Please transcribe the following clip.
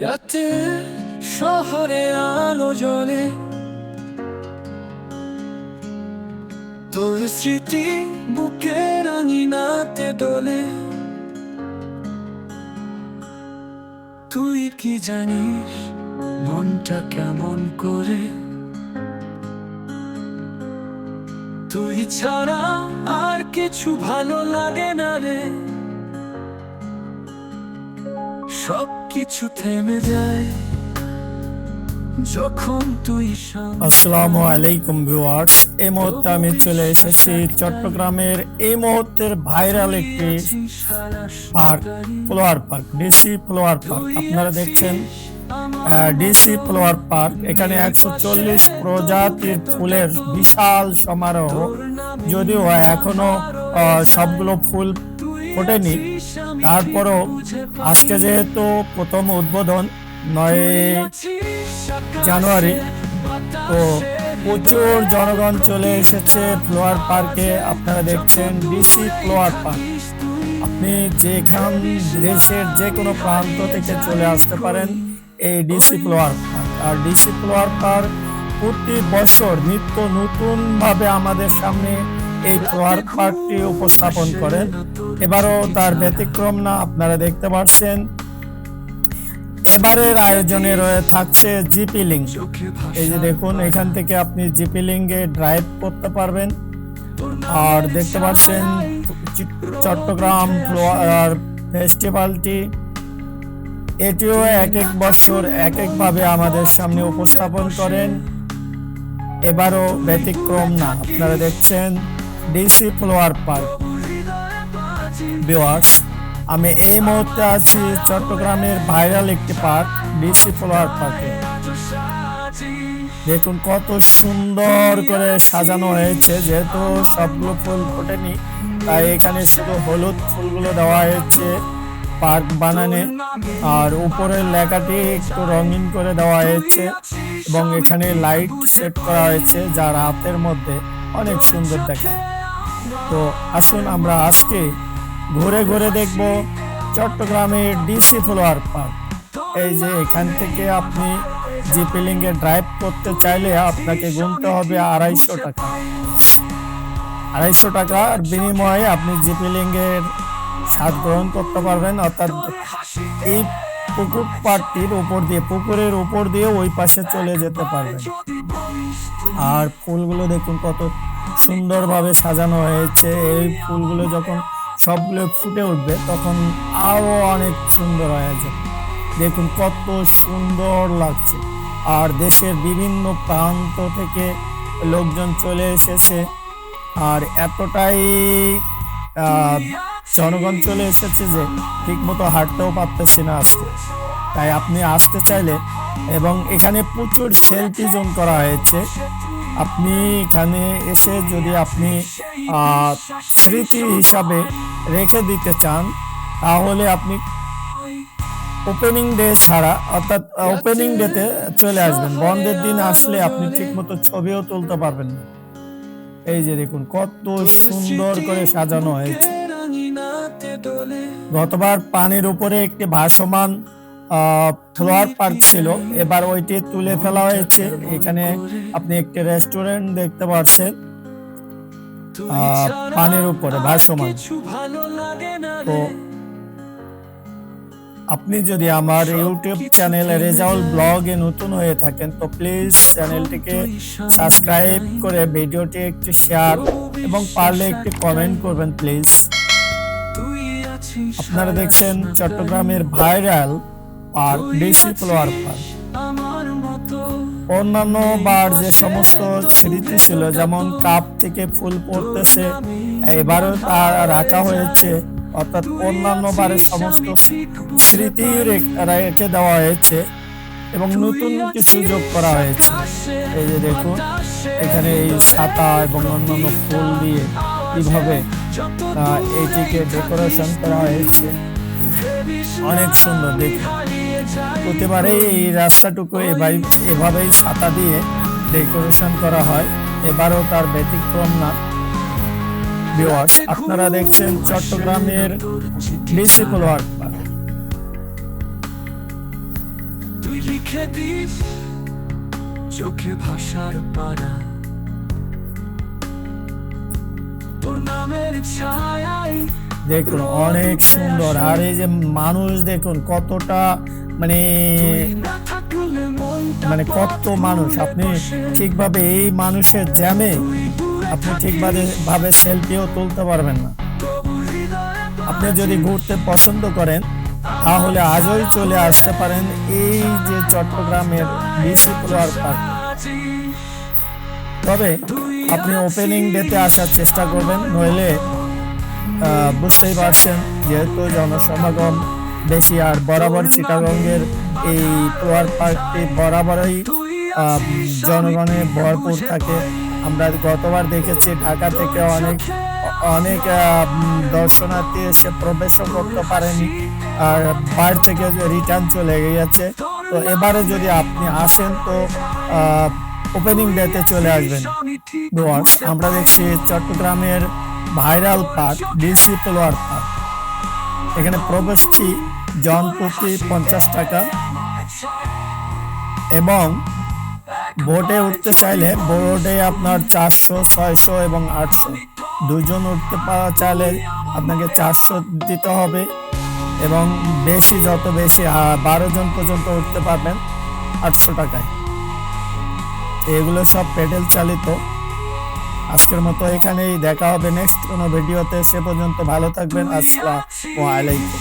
রাতে শহরে আলো জ্বলে, তোর স্মৃতি বুকের আঙিনাতে দোলে। তুই কি জানিস মনটা কেমন করে? তুই ছাড়া আর কিছু ভালো লাগে না রে। সব কিছু থেমে যায় যখন তুই আসসালামু আলাইকুম ভিউয়ার্স, এই মুহূর্তে আমি চলে এসেছি চট্টগ্রামের এই মুহূর্তের ভাইরাল একটি park, flower park, DC flower park. আপনারা দেখছেন ডিসি ফ্লাওয়ার পার্ক। এখানে 140 প্রজাতির ফুলের বিশাল সমারোহ। যদিও এখনো সবগুলো ফুল ফোটেনি, তারপরও আজকে যেহেতু প্রথম উদ্বোধন 9 জানুয়ারি, তো প্রচুর জনগণ চলে এসেছে ফ্লাওয়ার পার্কে। আপনারা দেখছেন ডিসি ফ্লাওয়ার পার্ক। আপনি যেখান দেশের যে কোনো প্রান্ত থেকে চলে আসতে পারেন এই ডিসি ফ্লাওয়ার পার্ক। আর ডিসি ফ্লাওয়ার পার্ক প্রতি বছর নিত্য নতুনভাবে আমাদের সামনে এই ফ্লাওয়ার পার্কটি উপস্থাপন করেন। এবারও তার ব্যতিক্রম না। আপনারা দেখতে পাচ্ছেন এবারের আয়োজনে থাকছে জিপি লিঙ্ক। এই যে দেখুন, এখান থেকে আপনি জিপি লিঙ্কে ড্রাইভ করতে পারবেন। আর দেখতে পাচ্ছেন চট্টগ্রাম ফ্লাওয়ার ফেস্টিভ্যালটি, এটিও এক এক বছর এক একভাবে আমাদের সামনে উপস্থাপন করেন। এবারও ব্যতিক্রম না। আপনারা দেখছেন ডিসি ফ্লাওয়ার পার্ক। ভিউয়ার্স, আমি এই মুহূর্তে আছি চট্টগ্রামের ভাইরাল একটি পার্ক, ডিসি ফ্লাওয়ার পার্কে। দেখুন কত সুন্দর করে সাজানো হয়েছে। যেহেতু সবগুলো ফুল ফোটেনি, তাই এখানে শুধু হলুদ ফুলগুলো দেওয়া হয়েছে পার্ক বানানে। আর উপরের লেখাটি একটু রঙিন করে দেওয়া হয়েছে এবং এখানে লাইট সেট করা হয়েছে যা রাতের মধ্যে অনেক সুন্দর দেখায়। তো আসুন আমরা আজকে ঘুরে ঘুরে দেখব চট্টগ্রামের ডিসি ফ্লাওয়ার পার্ক। এই যে এখান থেকে আপনি জিপি লিঙ্কে ড্রাইভ করতে চাইলে আপনাকে গুনতে হবে 250 টাকা। 250 টাকার বিনিময়ে আপনি জিপি লিঙ্কের স্বাদ গ্রহণ করতে পারবেন। অর্থাৎ এই পুকুর পাড়টির উপর দিয়ে, পুকুরের উপর দিয়ে ওই পাশে চলে যেতে পারবেন। আর ফুলগুলো দেখুন কত সুন্দরভাবে সাজানো হয়েছে। এই ফুলগুলো যখন সবগুলো ফুটে উঠবে তখন আরো অনেক সুন্দর হয়ে যাবে। দেখুন কত সুন্দর লাগছে। আর দেশের বিভিন্ন প্রান্ত থেকে লোকজন চলে এসেছে। আর এতটাই জনগণ চলে এসেছে যে ঠিক মতো হাঁটতেও পারতেছি না আসতে। তাই আপনি আসতে চাইলে, এবং এখানে প্রচুর সেলফি জোন করা হয়েছে। আপনি এখানে এসে যদি আপনি স্মৃতি হিসাবে রেখে দিতে চান, তাহলে আপনি ওপেনিং ডে ছাড়া, অর্থাৎ ওপেনিং ডেতে চলে আসবেন। বন্ধের দিন আসলে আপনি ঠিক মতো ছবিও তুলতে পারবেন না। এই যে দেখুন কত সুন্দর করে সাজানো হয়েছে। গতবার পানির উপরে একটি ভাসমান ফ্লাওয়ার পার্ক ছিল, এবার ওইটি তুলে ফেলা হয়েছে। এখানে আপনি একটি রেস্টুরেন্ট দেখতে পাচ্ছেন পানির উপরে ভাসমান। তো আপনি যদি আমার ইউটিউব চ্যানেল রেজাউল ব্লগে নতুন হয়ে থাকেন, তো প্লিজ চ্যানেলটিকে সাবস্ক্রাইব করে ভিডিওটি একটি শেয়ার এবং পারলে একটি কমেন্ট করবেন প্লিজ। আপনারা দেখছেন চট্টগ্রামের viral park, DC flower park. অন্যান্য বার যে সমস্ত স্মৃতি ছিল, যেমন কাপ থেকে ফুল পড়তেছে, এবারও তা রাখা হয়েছে। অর্থাৎ অন্যান্য বারের সমস্ত স্মৃতি রেখে দেওয়া হয়েছে এবং নতুন কিছু যোগ করা হয়েছে। এই যে দেখুন, এখানে এই ছাতা এবং অন্যান্য ফুল দিয়ে কিভাবে এইটিকে ডেকোরেশন করা হয়েছে, অনেক সুন্দর দেখুন। প্রতিবারে এই রাস্তাটুকু এভাবেই ছাতা দিয়ে ডেকোরেশন করা হয়, এবারও তার ব্যতিক্রম না। ভিউয়ার্স, আপনারা দেখছেন চট্টগ্রামের ডিসি ফ্লাওয়ার পার্ক। লিখে দিস চোখে ভাষার পারা, তোর নামের ছায়ায় দেখুন অনেক সুন্দর। আর এই যে মানুষ দেখুন কতটা মানে না থাকলে মনটা মানে কত মানুষ, আপনি ঠিকভাবে এই মানুষের জ্যামে আপনি ঠিকভাবে সেলফিও তুলতে পারবেন না। তবু হৃদয়ে আপনি যদি ঘুরতে পছন্দ করেন তাহলে আজই চলে আসতে পারেন এই যে চট্টগ্রামের বিসি ফ্লাওয়ার পার্ক। আছিস। তবে আপনি ওপেনিং ডেতে আসার চেষ্টা করবেন, নইলে বুঝতেই পারছেন যেহেতু জনসমাগম বেশি, আর বরাবর চিটাগংয়ের এই ফ্লাওয়ার পার্কটি বরাবরই জনগণে ভরপুর থাকে। আমরা গতবার দেখেছি ঢাকা থেকে অনেক অনেক দর্শনার্থী এসে প্রবেশও করতে পারেনি, আর বাইরে থেকে রিটার্ন চলে গিয়েছে। তো এবারে যদি আপনি আসেন তো ওপেনিং ডেতে চলে আসবেন। ভিউয়ার্স, আমরা দেখছি চট্টগ্রামের viral park BC flower park. এখানে প্রবেশ ফি জনপ্রতি 50 টাকা, এবং বোটে উঠতে চাইলে বোটে আপনার 400, 600 এবং 800। দুজন উঠতে চাইলে আপনাকে 400 দিতে হবে, এবং বেশি যত বেশি 12 জন পর্যন্ত উঠতে পারবেন 800 টাকায়। এগুলো সব পেডেল চালিত। আজকের মতো এখানেই, দেখা হবে নেক্সট কোনো ভিডিওতে। সে পর্যন্ত ভালো থাকবেন। আসসালামু আলাইকুম।